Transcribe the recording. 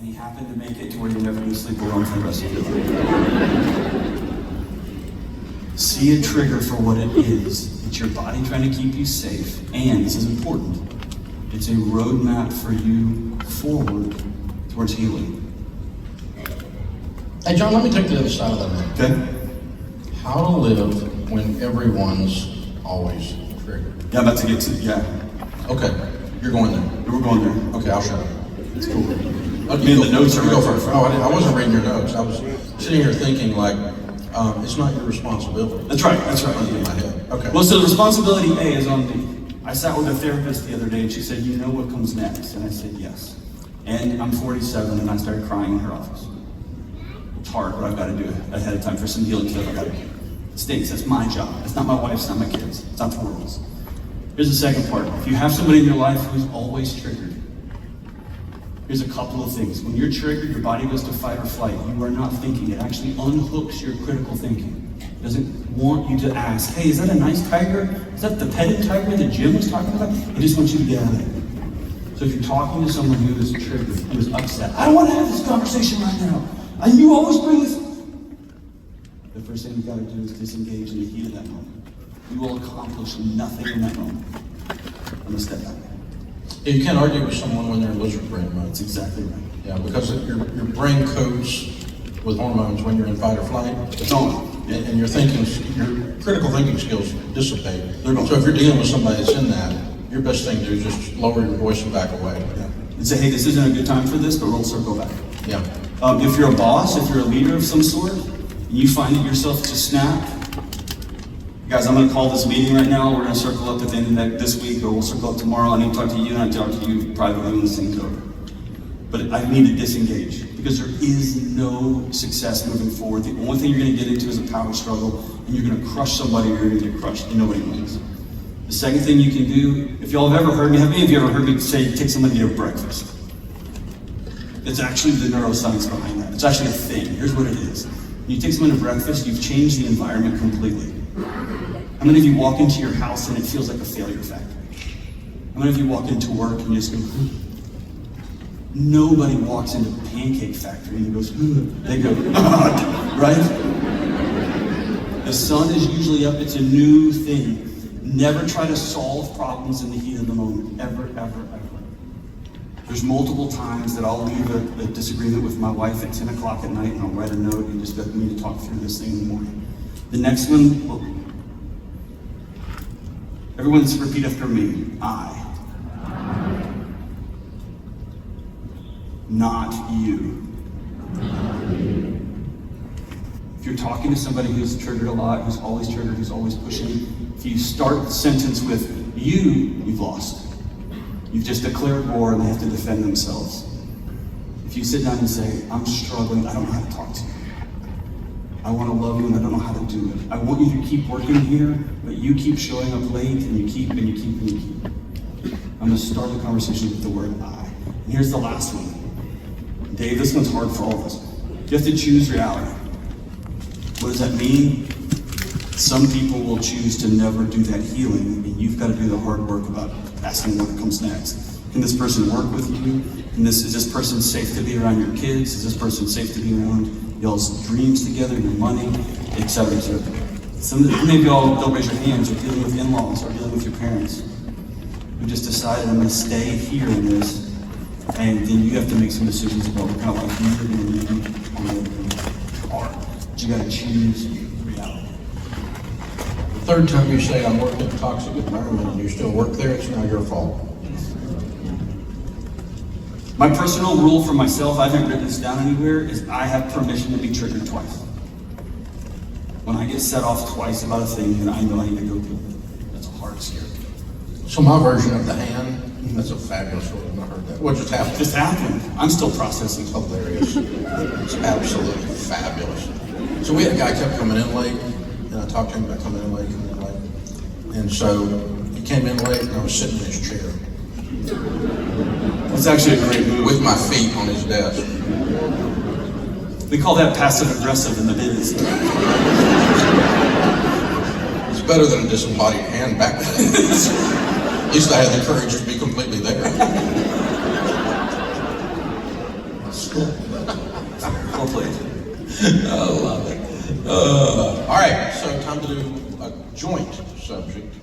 and he happened to make it to where you're never going to sleep alone for the rest of your life. See a trigger for what it is. It's your body trying to keep you safe, and this is important, it's a roadmap for you forward towards healing. Hey John, let me take the other side of that. Okay? How to live when everyone's always triggered. Yeah, I'm about to get to, yeah. Okay, you're going there. We're going there. Okay, I'll shut up. It's cool. The notes are go first. Oh, I wasn't reading your notes. I was sitting here thinking like, it's not your responsibility. That's right. In my head. Okay. Well, so the responsibility A is on me. I sat with a therapist the other day and she said, you know what comes next? And I said, yes. And I'm 47 and I started crying in her office. It's hard, but I've got to do it ahead of time for some healing stuff I've got to do. It stinks, that's my job. It's not my wife's, not my kids. It's not the world's. Here's the second part. If you have somebody in your life who's always triggered, here's a couple of things. When you're triggered, your body goes to fight or flight. You are not thinking. It actually unhooks your critical thinking. It doesn't want you to ask, hey, is that a nice tiger? Is that the petted tiger that Jim was talking about? It just wants you to get out of it. So if you're talking to someone who is triggered, who is upset, I don't want to have this conversation right now. And you always bring this. The first thing you got to do is disengage in the heat of that moment. You will accomplish nothing in that moment. I'm going to step back. Yeah, you can't argue with someone when they're in lizard brain mode. That's exactly right. Yeah, because your brain codes with hormones when you're in fight or flight. It's on. And your critical thinking skills dissipate. So if you're dealing with somebody that's in that, your best thing to do is just lower your voice and back away. Yeah. And say, hey, this isn't a good time for this, but we'll circle back. Yeah. If you're a boss, if you're a leader of some sort, and you find it yourself to snap, guys, I'm going to call this meeting right now. We're going to circle up at the end of this week, or we'll circle up tomorrow. I need to talk to you, and I talk to you privately when this thing's over. But I need to disengage, because there is no success moving forward. The only thing you're going to get into is a power struggle, and you're going to crush somebody, or you're going to get crushed, and nobody wins. The second thing you can do, if y'all have ever heard me, have any of you ever heard me say, take somebody to breakfast? It's actually the neuroscience behind that. It's actually a thing. Here's what it is. When you take someone to breakfast, you've changed the environment completely. How many of you walk into your house and it feels like a failure factory? How many of you walk into work and you just go, Nobody walks into the pancake factory and goes, they go, right? The sun is usually up, it's a new thing. Never try to solve problems in the heat of the moment, ever, ever, ever. There's multiple times that I'll leave a disagreement with my wife at 10 o'clock at night and I'll write a note and just get me to talk through this thing in the morning. The next one, well, everyone just repeat after me, I. Not you. If you're talking to somebody who's triggered a lot, who's always triggered, who's always pushing, if you start the sentence with you, you've lost. You've just declared war and they have to defend themselves. If you sit down and say, I'm struggling, I don't know how to talk to you. I want to love you and I don't know how to do it. I want you to keep working here, but you keep showing up late and you keep and you keep and you keep. I'm going to start the conversation with the word I. And here's the last one. Dave, this one's hard for all of us. You have to choose reality. What does that mean? Some people will choose to never do that healing, and you've got to do the hard work about asking what comes next. Can this person work with you? Is this person safe to be around your kids? Is this person safe to be around y'all's dreams together, your money, et cetera, et cetera? Maybe y'all don't raise your hands, or dealing with in-laws, or dealing with your parents. You just decided, I'm going to stay here in this. And then you have to make some decisions about what kind of life you're going to live on the other end. Hard. But you got to choose reality. The third time you say I'm working in a toxic environment and you still work there, it's now your fault. My personal rule for myself, I haven't written this down anywhere, is I have permission to be triggered twice. When I get set off twice about a thing, then I know I need to go do it. That's a hard scare. So my version of the hand, that's a fabulous one. I've not heard that. What just happened? Just happened. I'm still processing. Hilarious. It's absolutely fabulous. So we had a guy kept coming in late, and I talked to him about coming in late. And so he came in late, and I was sitting in his chair. That's actually a great move. With my feet on his desk. We call that passive aggressive in the biz. It's better than a disembodied hand back then. At least I had the courage to be completely there. Well played. I love it. All right, so time to do a joint subject.